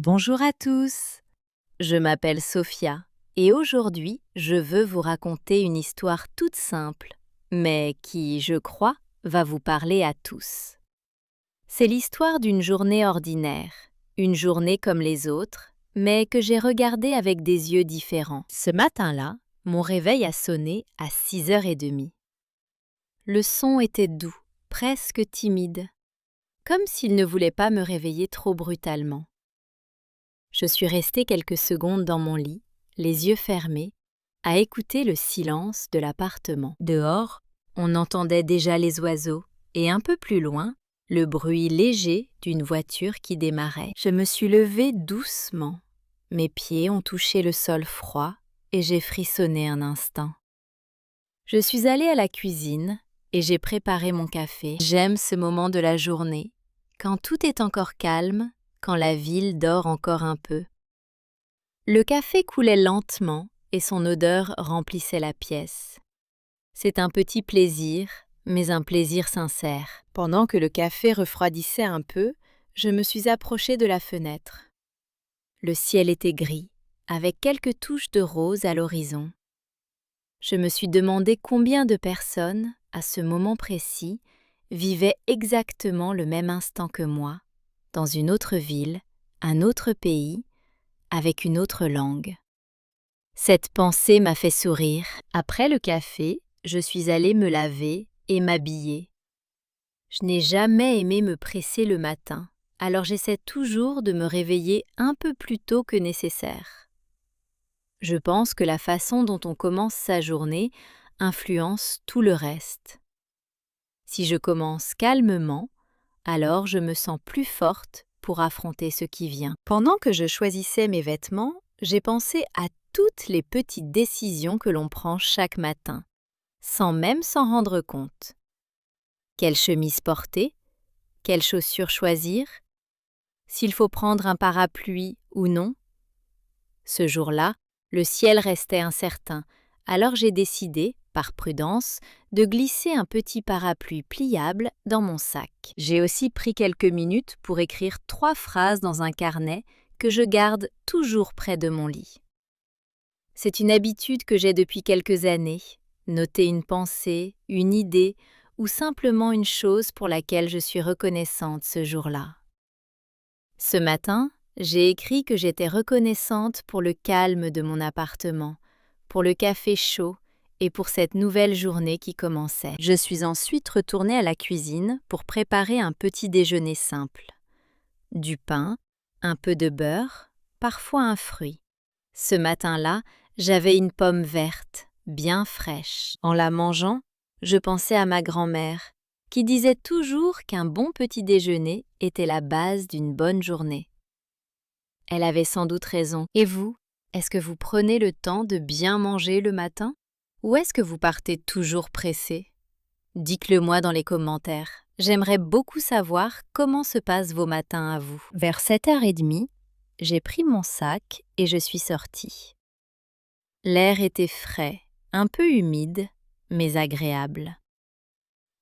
Bonjour à tous, je m'appelle Sophia et aujourd'hui je veux vous raconter une histoire toute simple, mais qui, je crois, va vous parler à tous. C'est l'histoire d'une journée ordinaire, une journée comme les autres, mais que j'ai regardée avec des yeux différents. Ce matin-là, mon réveil a sonné à 6h30. Le son était doux, presque timide, comme s'il ne voulait pas me réveiller trop brutalement. Je suis restée quelques secondes dans mon lit, les yeux fermés, à écouter le silence de l'appartement. Dehors, on entendait déjà les oiseaux et un peu plus loin, le bruit léger d'une voiture qui démarrait. Je me suis levée doucement. Mes pieds ont touché le sol froid et j'ai frissonné un instant. Je suis allée à la cuisine et j'ai préparé mon café. J'aime ce moment de la journée, quand tout est encore calme, quand la ville dort encore un peu. Le café coulait lentement et son odeur remplissait la pièce. C'est un petit plaisir, mais un plaisir sincère. Pendant que le café refroidissait un peu, je me suis approchée de la fenêtre. Le ciel était gris, avec quelques touches de rose à l'horizon. Je me suis demandé combien de personnes, à ce moment précis, vivaient exactement le même instant que moi, dans une autre ville, un autre pays, avec une autre langue. Cette pensée m'a fait sourire. Après le café, je suis allée me laver et m'habiller. Je n'ai jamais aimé me presser le matin, alors j'essaie toujours de me réveiller un peu plus tôt que nécessaire. Je pense que la façon dont on commence sa journée influence tout le reste. Si je commence calmement, alors je me sens plus forte pour affronter ce qui vient. Pendant que je choisissais mes vêtements, j'ai pensé à toutes les petites décisions que l'on prend chaque matin, sans même s'en rendre compte. Quelle chemise porter? Quelles chaussures choisir? S'il faut prendre un parapluie ou non? Ce jour-là, le ciel restait incertain, alors j'ai décidé, par prudence, de glisser un petit parapluie pliable dans mon sac. J'ai aussi pris quelques minutes pour écrire 3 phrases dans un carnet que je garde toujours près de mon lit. C'est une habitude que j'ai depuis quelques années, noter une pensée, une idée ou simplement une chose pour laquelle je suis reconnaissante ce jour-là. Ce matin, j'ai écrit que j'étais reconnaissante pour le calme de mon appartement, pour le café chaud et pour cette nouvelle journée qui commençait. Je suis ensuite retournée à la cuisine pour préparer un petit déjeuner simple. Du pain, un peu de beurre, parfois un fruit. Ce matin-là, j'avais une pomme verte, bien fraîche. En la mangeant, je pensais à ma grand-mère, qui disait toujours qu'un bon petit déjeuner était la base d'une bonne journée. Elle avait sans doute raison. Et vous, est-ce que vous prenez le temps de bien manger le matin? Ou est-ce que vous partez toujours pressé? Dites-le moi dans les commentaires. J'aimerais beaucoup savoir comment se passent vos matins à vous. Vers 7h30, j'ai pris mon sac et je suis sortie. L'air était frais, un peu humide, mais agréable.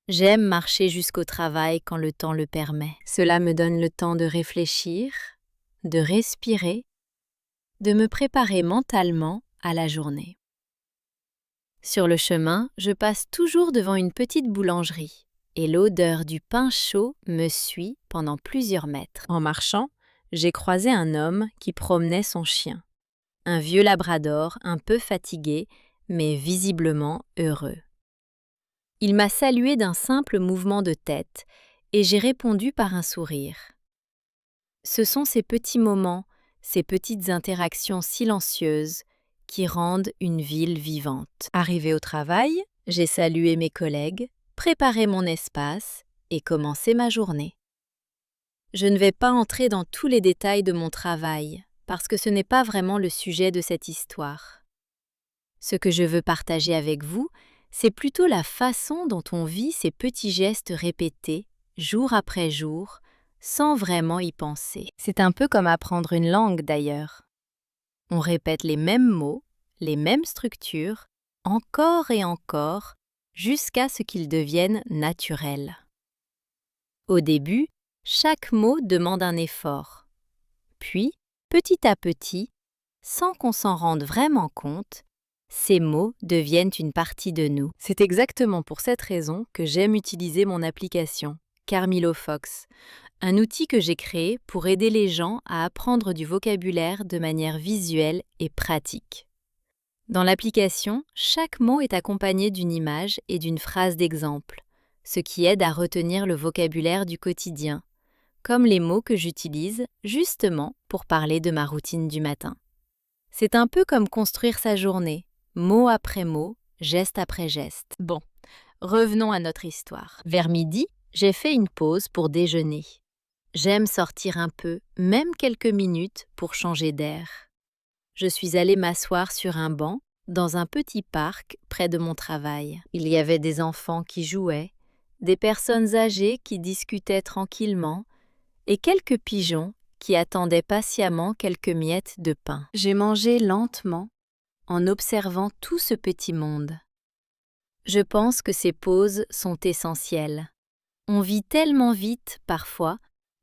J'aime marcher jusqu'au travail quand le temps le permet. Cela me donne le temps de réfléchir, de respirer, de me préparer mentalement à la journée. Sur le chemin, je passe toujours devant une petite boulangerie et l'odeur du pain chaud me suit pendant plusieurs mètres. En marchant, j'ai croisé un homme qui promenait son chien. Un vieux labrador un peu fatigué, mais visiblement heureux. Il m'a salué d'un simple mouvement de tête et j'ai répondu par un sourire. Ce sont ces petits moments, ces petites interactions silencieuses qui rendent une ville vivante. Arrivée au travail, j'ai salué mes collègues, préparé mon espace et commencé ma journée. Je ne vais pas entrer dans tous les détails de mon travail, parce que ce n'est pas vraiment le sujet de cette histoire. Ce que je veux partager avec vous, c'est plutôt la façon dont on vit ces petits gestes répétés, jour après jour, sans vraiment y penser. C'est un peu comme apprendre une langue d'ailleurs. On répète les mêmes mots, les mêmes structures, encore et encore, jusqu'à ce qu'ils deviennent naturels. Au début, chaque mot demande un effort. Puis, Petit à petit, sans qu'on s'en rende vraiment compte, ces mots deviennent une partie de nous. C'est exactement pour cette raison que j'aime utiliser mon application, Carmilofox, un outil que j'ai créé pour aider les gens à apprendre du vocabulaire de manière visuelle et pratique. Dans l'application, chaque mot est accompagné d'une image et d'une phrase d'exemple, ce qui aide à retenir le vocabulaire du quotidien, comme les mots que j'utilise justement pour parler de ma routine du matin. C'est un peu comme construire sa journée, mot après mot, geste après geste. Bon, revenons à notre histoire. Vers midi, j'ai fait une pause pour déjeuner. J'aime sortir un peu, même quelques minutes, pour changer d'air. Je suis allée m'asseoir sur un banc, dans un petit parc près de mon travail. Il y avait des enfants qui jouaient, des personnes âgées qui discutaient tranquillement, et quelques pigeons qui attendaient patiemment quelques miettes de pain. J'ai mangé lentement, en observant tout ce petit monde. Je pense que ces pauses sont essentielles. On vit tellement vite, parfois,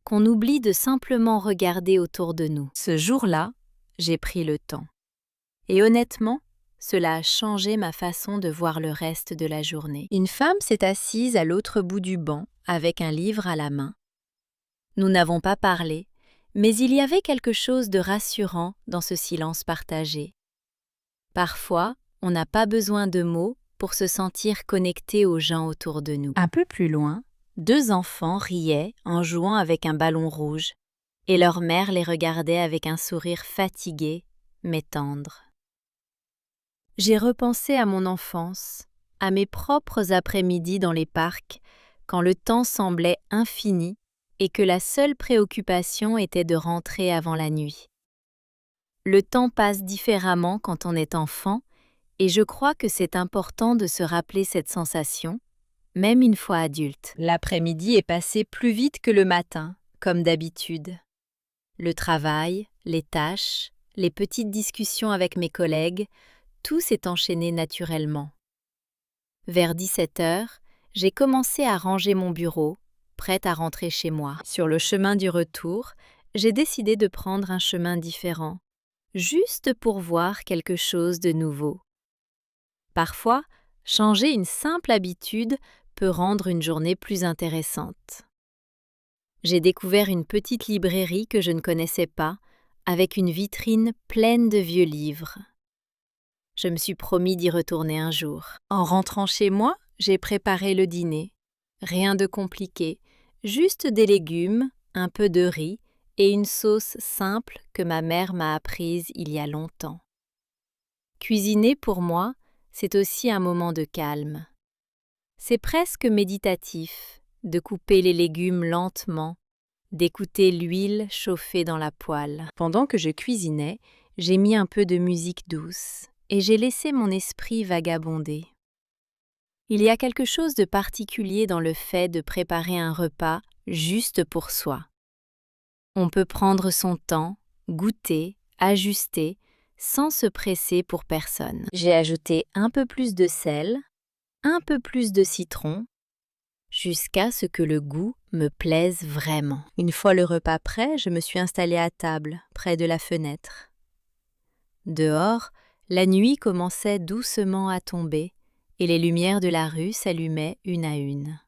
qu'on oublie de simplement regarder autour de nous. Ce jour-là, j'ai pris le temps. Et honnêtement, cela a changé ma façon de voir le reste de la journée. Une femme s'est assise à l'autre bout du banc avec un livre à la main. Nous n'avons pas parlé, mais il y avait quelque chose de rassurant dans ce silence partagé. Parfois, on n'a pas besoin de mots pour se sentir connecté aux gens autour de nous. Un peu plus loin, 2 enfants riaient en jouant avec un ballon rouge, et leur mère les regardait avec un sourire fatigué, mais tendre. J'ai repensé à mon enfance, à mes propres après-midi dans les parcs, quand le temps semblait infini et que la seule préoccupation était de rentrer avant la nuit. Le temps passe différemment quand on est enfant, et je crois que c'est important de se rappeler cette sensation, même une fois adulte. L'après-midi est passé plus vite que le matin, comme d'habitude. Le travail, les tâches, les petites discussions avec mes collègues, tout s'est enchaîné naturellement. Vers 17 heures, j'ai commencé à ranger mon bureau, prête à rentrer chez moi. Sur le chemin du retour, j'ai décidé de prendre un chemin différent, juste pour voir quelque chose de nouveau. Parfois, changer une simple habitude peut rendre une journée plus intéressante. J'ai découvert une petite librairie que je ne connaissais pas, avec une vitrine pleine de vieux livres. Je me suis promis d'y retourner un jour. En rentrant chez moi, j'ai préparé le dîner. Rien de compliqué, juste des légumes, un peu de riz et une sauce simple que ma mère m'a apprise il y a longtemps. Cuisiner pour moi, c'est aussi un moment de calme. C'est presque méditatif de couper les légumes lentement, d'écouter l'huile chauffer dans la poêle. Pendant que je cuisinais, j'ai mis un peu de musique douce et j'ai laissé mon esprit vagabonder. Il y a quelque chose de particulier dans le fait de préparer un repas juste pour soi. On peut prendre son temps, goûter, ajuster, sans se presser pour personne. J'ai ajouté un peu plus de sel, un peu plus de citron, jusqu'à ce que le goût me plaise vraiment. Une fois le repas prêt, je me suis installée à table, près de la fenêtre. Dehors, la nuit commençait doucement à tomber et les lumières de la rue s'allumaient une à une.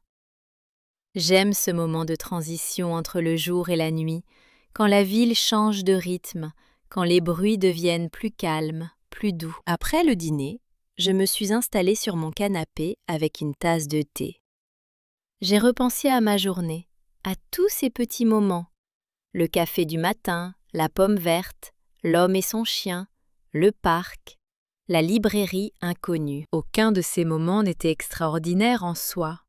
J'aime ce moment de transition entre le jour et la nuit, quand la ville change de rythme, quand les bruits deviennent plus calmes, plus doux. Après le dîner, je me suis installée sur mon canapé avec une tasse de thé. J'ai repensé à ma journée, à tous ces petits moments. Le café du matin, la pomme verte, l'homme et son chien, le parc, la librairie inconnue. Aucun de ces moments n'était extraordinaire en soi.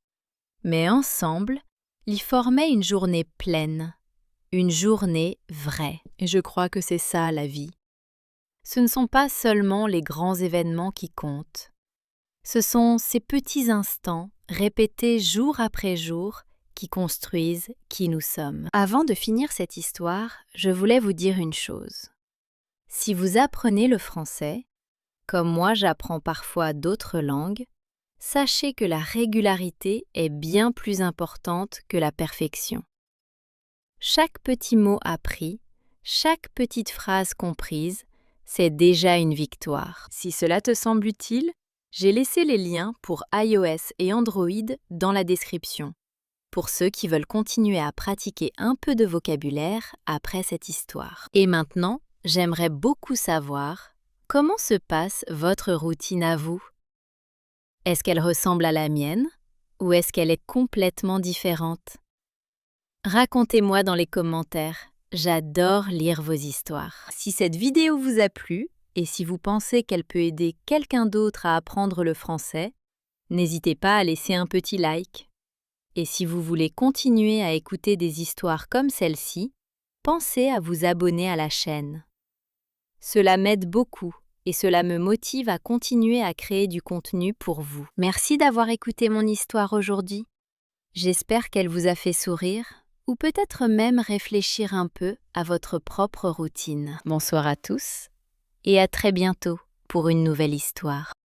Mais ensemble, ils formaient une journée pleine, une journée vraie. Et je crois que c'est ça la vie. Ce ne sont pas seulement les grands événements qui comptent. Ce sont ces petits instants, répétés jour après jour, qui construisent qui nous sommes. Avant de finir cette histoire, je voulais vous dire une chose. Si vous apprenez le français, comme moi j'apprends parfois d'autres langues, sachez que la régularité est bien plus importante que la perfection. Chaque petit mot appris, Chaque petite phrase comprise, c'est déjà une victoire. Si cela te semble utile, j'ai laissé les liens pour iOS et Android dans la description, pour ceux qui veulent continuer à pratiquer un peu de vocabulaire après cette histoire. Et maintenant, j'aimerais beaucoup savoir comment se passe votre routine à vous. Est-ce qu'elle ressemble à la mienne ou est-ce qu'elle est complètement différente? Racontez-moi dans les commentaires. J'adore lire vos histoires. Si cette vidéo vous a plu et si vous pensez qu'elle peut aider quelqu'un d'autre à apprendre le français, n'hésitez pas à laisser un petit like. Et si vous voulez continuer à écouter des histoires comme celle-ci, pensez à vous abonner à la chaîne. Cela m'aide beaucoup et cela me motive à continuer à créer du contenu pour vous. Merci d'avoir écouté mon histoire aujourd'hui. J'espère qu'elle vous a fait sourire ou peut-être même réfléchir un peu à votre propre routine. Bonsoir à tous et à très bientôt pour une nouvelle histoire.